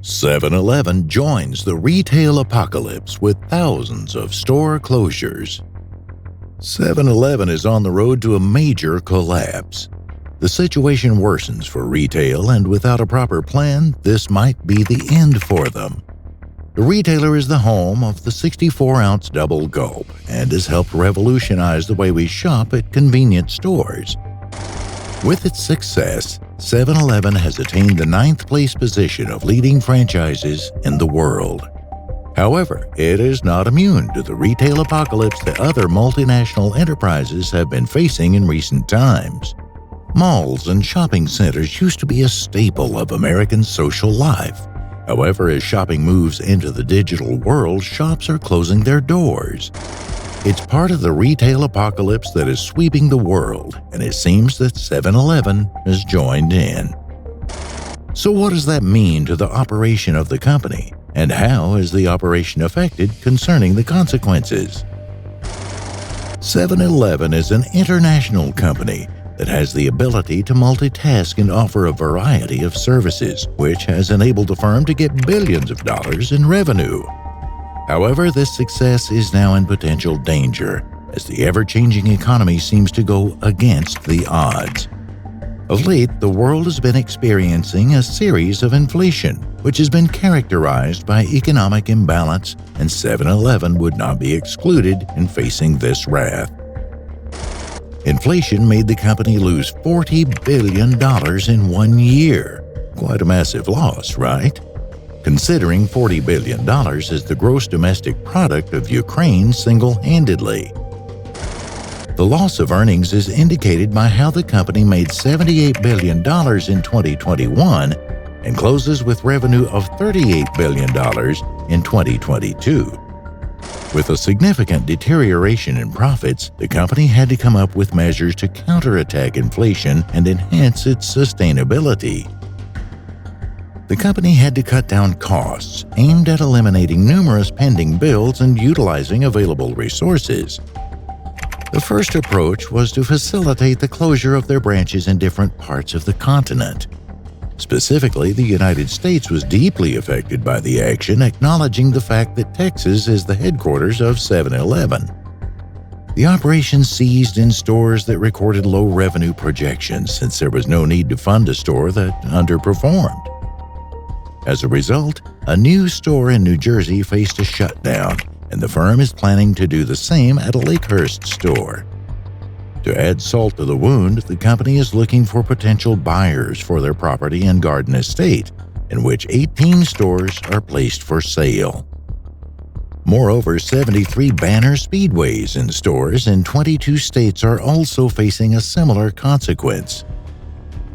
7-Eleven joins the retail apocalypse with thousands of store closures. 7-Eleven is on the road to a major collapse. The situation worsens for retail, and without a proper plan, this might be the end for them. The retailer is the home of the 64-ounce double gulp and has helped revolutionize the way we shop at convenience stores. With its success, 7-Eleven has attained the 9th place position of leading franchises in the world. However, it is not immune to the retail apocalypse that other multinational enterprises have been facing in recent times. Malls and shopping centers used to be a staple of American social life. However, as shopping moves into the digital world, shops are closing their doors. It's part of the retail apocalypse that is sweeping the world, and it seems that 7-Eleven has joined in. So what does that mean to the operation of the company, and how is the operation affected concerning the consequences? 7-Eleven is an international company that has the ability to multitask and offer a variety of services, which has enabled the firm to get billions of dollars in revenue. However, this success is now in potential danger as the ever-changing economy seems to go against the odds. Of late, the world has been experiencing a series of inflation, which has been characterized by economic imbalance, and 7-Eleven would not be excluded in facing this wrath. Inflation made the company lose $40 billion in 1 year. Quite a massive loss, right? Considering $40 billion is the gross domestic product of Ukraine single-handedly. The loss of earnings is indicated by how the company made $78 billion in 2021 and closes with revenue of $38 billion in 2022. With a significant deterioration in profits, the company had to come up with measures to counterattack inflation and enhance its sustainability. The company had to cut down costs aimed at eliminating numerous pending bills and utilizing available resources. The first approach was to facilitate the closure of their branches in different parts of the continent. Specifically, the United States was deeply affected by the action, acknowledging the fact that Texas is the headquarters of 7-Eleven. The operation seized in stores that recorded low revenue projections since there was no need to fund a store that underperformed. As a result, a new store in New Jersey faced a shutdown, and the firm is planning to do the same at a Lakehurst store. To add salt to the wound, the company is looking for potential buyers for their property in Garden Estate, in which 18 stores are placed for sale. Moreover, 73 banner speedways in stores in 22 states are also facing a similar consequence.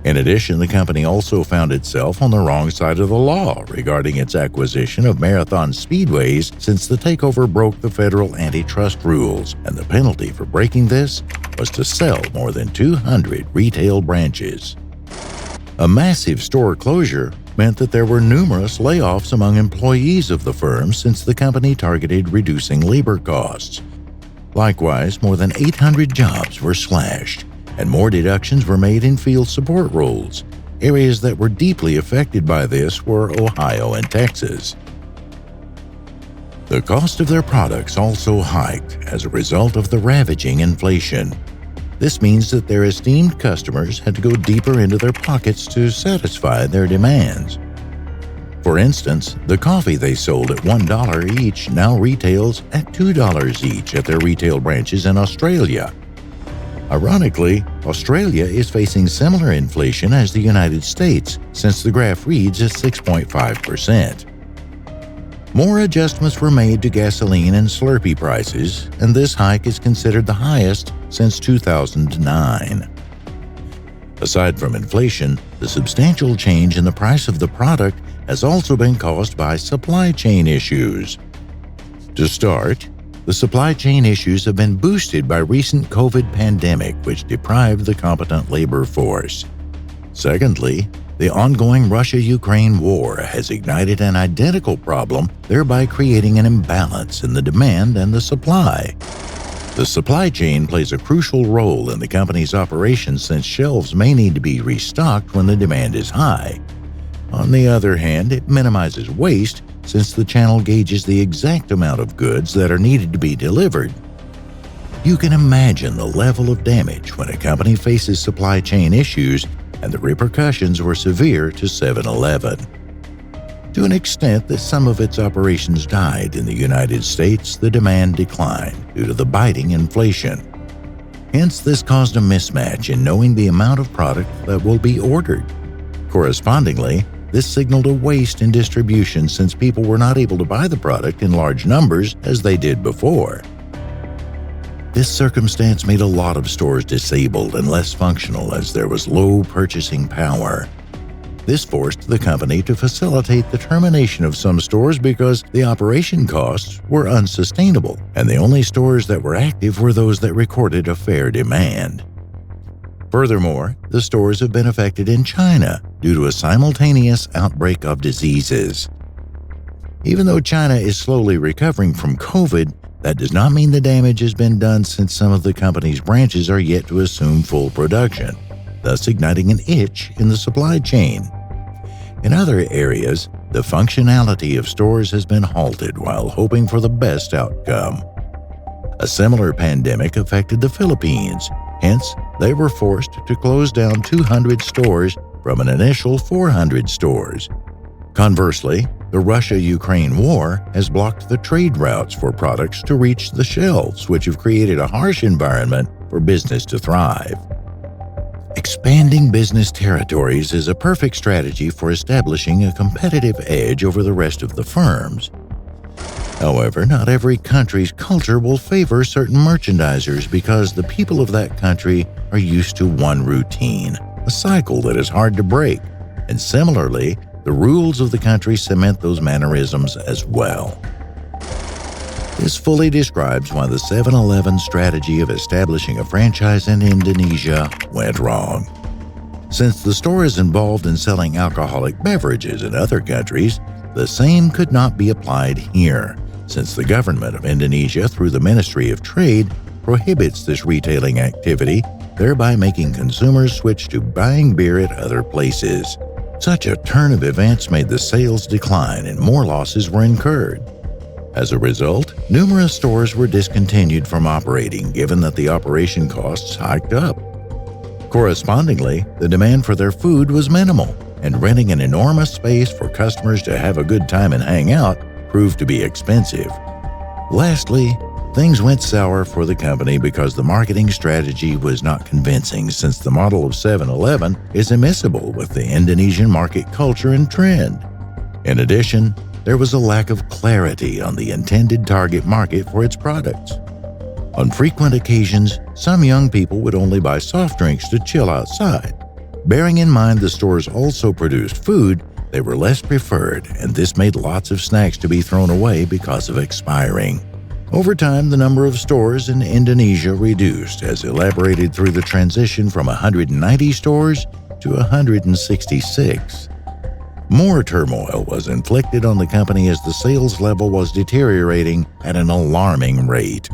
In addition, the company also found itself on the wrong side of the law regarding its acquisition of marathon speedways since the takeover broke the federal antitrust rules, and the penalty for breaking this was to sell more than 200 retail branches. A massive store closure meant that there were numerous layoffs among employees of the firm since the company targeted reducing labor costs. Likewise, more than 800 jobs were slashed, and more deductions were made in field support roles. Areas that were deeply affected by this were Ohio and Texas. The cost of their products also hiked as a result of the ravaging inflation. This means that their esteemed customers had to go deeper into their pockets to satisfy their demands. For instance, the coffee they sold at $1 each now retails at $2 each at their retail branches in Australia. Ironically, Australia is facing similar inflation as the United States, since the graph reads at 6.5%. More adjustments were made to gasoline and Slurpee prices, and this hike is considered the highest since 2009. Aside from inflation, the substantial change in the price of the product has also been caused by supply chain issues. To start, the supply chain issues have been boosted by recent COVID pandemic, which deprived the competent labor force. Secondly, the ongoing Russia-Ukraine war has ignited an identical problem, thereby creating an imbalance in the demand and the supply. The supply chain plays a crucial role in the company's operations since shelves may need to be restocked when the demand is high. On the other hand, it minimizes waste since the channel gauges the exact amount of goods that are needed to be delivered. You can imagine the level of damage when a company faces supply chain issues, and the repercussions were severe to 7-Eleven. To an extent that some of its operations died in the United States, the demand declined due to the biting inflation. Hence, this caused a mismatch in knowing the amount of product that will be ordered. Correspondingly, this signaled a waste in distribution since people were not able to buy the product in large numbers as they did before. This circumstance made a lot of stores disabled and less functional as there was low purchasing power. This forced the company to facilitate the termination of some stores because the operation costs were unsustainable, and the only stores that were active were those that recorded a fair demand. Furthermore, the stores have been affected in China due to a simultaneous outbreak of diseases. Even though China is slowly recovering from COVID, that does not mean the damage has been done since some of the company's branches are yet to assume full production, thus igniting an itch in the supply chain. In other areas, the functionality of stores has been halted while hoping for the best outcome. A similar pandemic affected the Philippines, hence, they were forced to close down 200 stores from an initial 400 stores. Conversely, the Russia-Ukraine war has blocked the trade routes for products to reach the shelves, which have created a harsh environment for business to thrive. Expanding business territories is a perfect strategy for establishing a competitive edge over the rest of the firms. However, not every country's culture will favor certain merchandisers because the people of that country are used to one routine, a cycle that is hard to break, and similarly, the rules of the country cement those mannerisms as well. This fully describes why the 7-Eleven strategy of establishing a franchise in Indonesia went wrong. Since the store is involved in selling alcoholic beverages in other countries, the same could not be applied here, since the government of Indonesia, through the Ministry of Trade, prohibits this retailing activity, thereby making consumers switch to buying beer at other places. Such a turn of events made the sales decline and more losses were incurred. As a result, numerous stores were discontinued from operating given that the operation costs hiked up. Correspondingly, the demand for their food was minimal, and renting an enormous space for customers to have a good time and hang out proved to be expensive. Lastly, things went sour for the company because the marketing strategy was not convincing since the model of 7-Eleven is immiscible with the Indonesian market culture and trend. In addition, there was a lack of clarity on the intended target market for its products. On frequent occasions, some young people would only buy soft drinks to chill outside. Bearing in mind the stores also produced food, they were less preferred, and this made lots of snacks to be thrown away because of expiring. Over time, the number of stores in Indonesia reduced as elaborated through the transition from 190 stores to 166. More turmoil was inflicted on the company as the sales level was deteriorating at an alarming rate.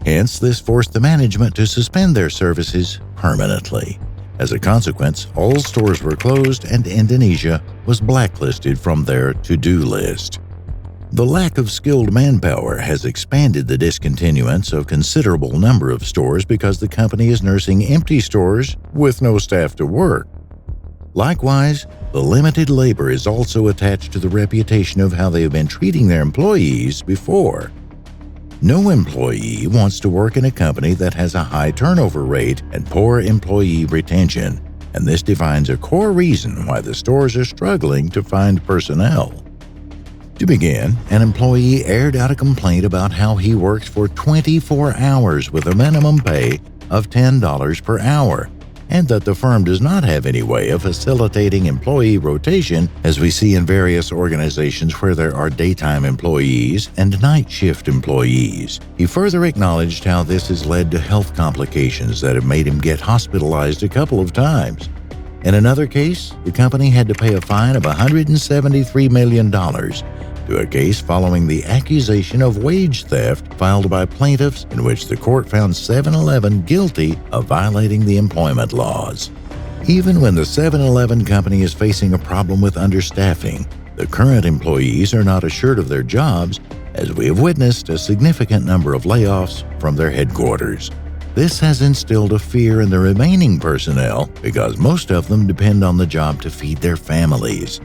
Hence, this forced the management to suspend their services permanently. As a consequence, all stores were closed and Indonesia was blacklisted from their to-do list. The lack of skilled manpower has expanded the discontinuance of considerable number of stores because the company is nursing empty stores with no staff to work. Likewise, the limited labor is also attached to the reputation of how they have been treating their employees before. No employee wants to work in a company that has a high turnover rate and poor employee retention, and this defines a core reason why the stores are struggling to find personnel. To begin, an employee aired out a complaint about how he works for 24 hours with a minimum pay of $10 per hour, and that the firm does not have any way of facilitating employee rotation as we see in various organizations where there are daytime employees and night shift employees. He further acknowledged how this has led to health complications that have made him get hospitalized a couple of times. In another case, the company had to pay a fine of $173 million to a case following the accusation of wage theft filed by plaintiffs in which the court found 7-Eleven guilty of violating the employment laws. Even when the 7-Eleven company is facing a problem with understaffing, the current employees are not assured of their jobs, as we have witnessed a significant number of layoffs from their headquarters. This has instilled a fear in the remaining personnel because most of them depend on the job to feed their families.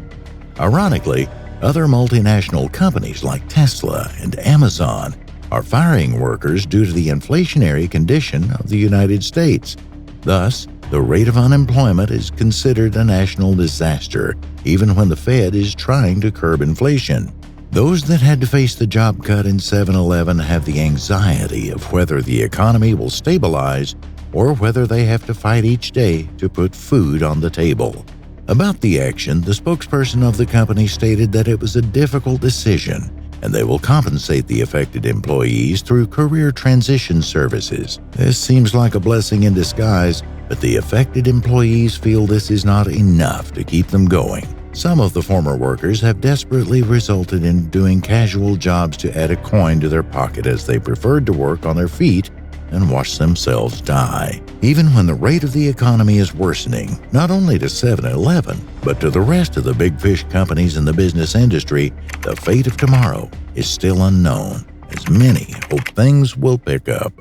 Ironically, other multinational companies like Tesla and Amazon are firing workers due to the inflationary condition of the United States. Thus, the rate of unemployment is considered a national disaster, even when the Fed is trying to curb inflation. Those that had to face the job cut in 7-Eleven have the anxiety of whether the economy will stabilize or whether they have to fight each day to put food on the table. About the action, the spokesperson of the company stated that it was a difficult decision and they will compensate the affected employees through career transition services. This seems like a blessing in disguise, but the affected employees feel this is not enough to keep them going. Some of the former workers have desperately resulted in doing casual jobs to add a coin to their pocket as they preferred to work on their feet and watch themselves die. Even when the rate of the economy is worsening, not only to 7-Eleven, but to the rest of the big fish companies in the business industry, the fate of tomorrow is still unknown, as many hope things will pick up.